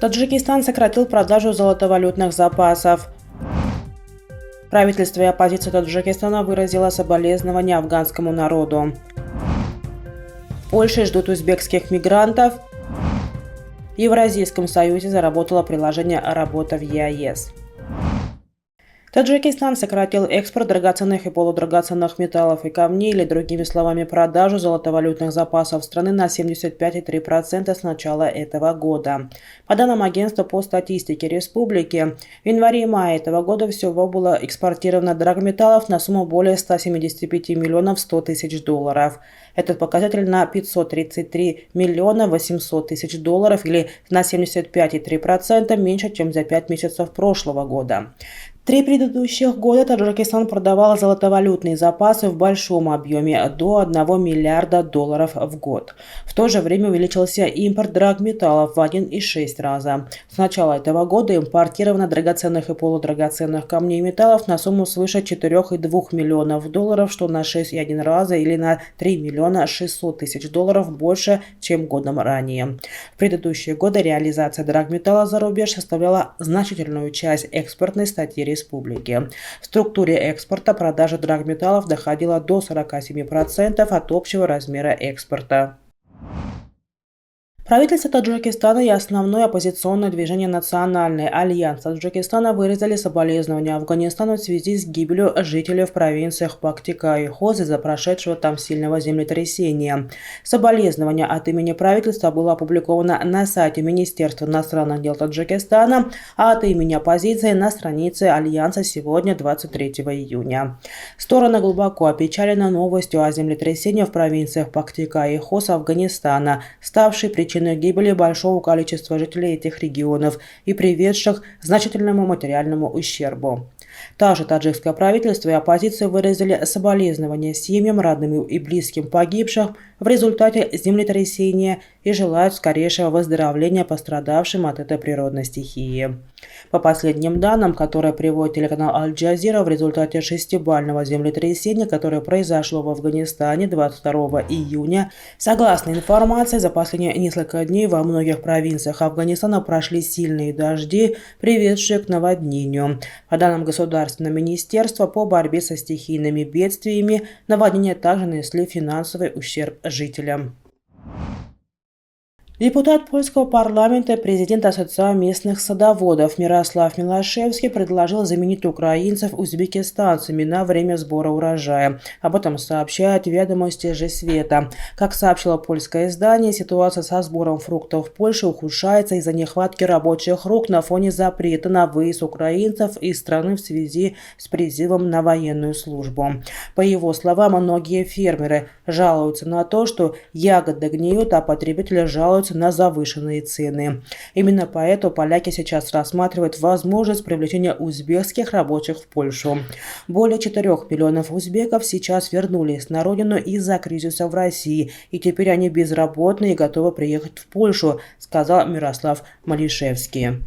Таджикистан сократил продажу золотовалютных запасов. Правительство и оппозиция Таджикистана выразило соболезнования афганскому народу. В Польше ждут узбекских мигрантов. В Евразийском союзе заработало приложение «Работа в ЕАЭС». Таджикистан сократил экспорт драгоценных и полудрагоценных металлов и камней, или другими словами продажу золотовалютных запасов страны на 75,3% с начала этого года. По данным агентства по статистике республики, в январе и мае этого года всего было экспортировано драгметаллов на сумму более 175 миллионов 100 тысяч долларов. Этот показатель на 533 миллиона 800 тысяч долларов или на 75,3% меньше, чем за 5 месяцев прошлого года. 3 предыдущих года Таджикистан продавал золотовалютные запасы в большом объеме до 1 миллиарда долларов в год. В то же время увеличился импорт драгметаллов в 1,6 раза. С начала этого года импортировано драгоценных и полудрагоценных камней и металлов на сумму свыше 4,2 миллионов долларов, что на 6,1 раза или на 3 миллиона 600 тысяч долларов больше, чем годом ранее. В предыдущие годы реализация драгметалла за рубеж составляла значительную часть экспортной статьи республики. В структуре экспорта продажа драгметаллов доходила до 47% от общего размера экспорта. Правительство Таджикистана и основное оппозиционное движение «Национальный альянс Таджикистана» выразили соболезнования Афганистану в связи с гибелью жителей в провинциях Пактика и Хоз из-за прошедшего там сильного землетрясения. Соболезнование от имени правительства было опубликовано на сайте Министерства иностранных дел Таджикистана, а от имени оппозиции на странице Альянса сегодня, 23 июня. Стороны глубоко опечалены новостью о землетрясении в провинциях Пактика и Хоз Афганистана, ставшей причиной гибели большого количества жителей этих регионов и приведших к значительному материальному ущербу. Также таджикское правительство и оппозиция выразили соболезнования семьям, родным и близким погибших в результате землетрясения и желают скорейшего выздоровления пострадавшим от этой природной стихии. По последним данным, которые приводит телеканал Аль-Джазира, в результате 6-бального землетрясения, которое произошло в Афганистане 22 июня, согласно информации, за последние несколько дней во многих провинциях Афганистана прошли сильные дожди, приведшие к наводнению. По данным Государственного министерства по борьбе со стихийными бедствиями, наводнения также нанесли финансовый ущерб жителям. Депутат польского парламента и президент Ассоциации местных садоводов Мирослав Милашевский предложил заменить украинцев узбекистанцами на время сбора урожая. Об этом сообщает «Ведомости же света». Как сообщило польское издание, ситуация со сбором фруктов в Польше ухудшается из-за нехватки рабочих рук на фоне запрета на выезд украинцев из страны в связи с призывом на военную службу. По его словам, многие фермеры жалуются на то, что ягоды гниют, а потребители жалуются на завышенные цены. Именно поэтому поляки сейчас рассматривают возможность привлечения узбекских рабочих в Польшу. Более 4 миллионов узбеков сейчас вернулись на родину из-за кризиса в России, и теперь они безработны и готовы приехать в Польшу, сказал Мирослав Малишевский.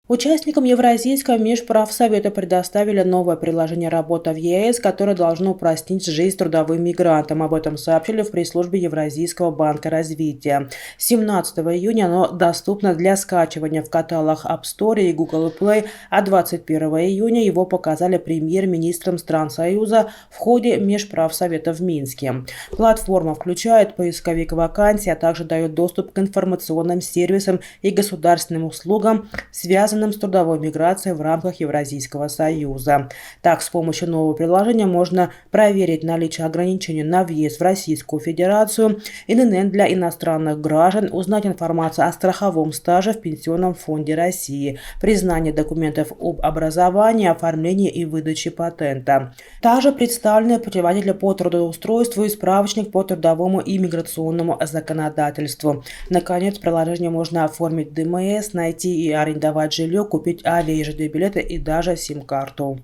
Участникам Евразийского межправсовета предоставили новое приложение «Работа в ЕАЭС», которое должно упростить жизнь трудовым мигрантам. Об этом сообщили в пресс-службе Евразийского банка развития. 17 июня оно доступно для скачивания в каталогах App Store и Google Play, а 21 июня его показали премьер-министрам стран Союза в ходе межправсовета в Минске. Платформа включает поисковик вакансий, а также дает доступ к информационным сервисам и государственным услугам, связанным с трудовой миграцией в рамках Евразийского союза. Так, с помощью нового приложения можно проверить наличие ограничений на въезд в Российскую Федерацию, ИНН для иностранных граждан, узнать информацию о страховом стаже в Пенсионном фонде России, признание документов об образовании, оформлении и выдаче патента. Также представлены путеводители по трудоустройству и справочник по трудовому и миграционному законодательству. Наконец, в приложении можно оформить ДМС, найти и арендовать жилье, купить авиа- и ЖД-билеты и даже сим-карту.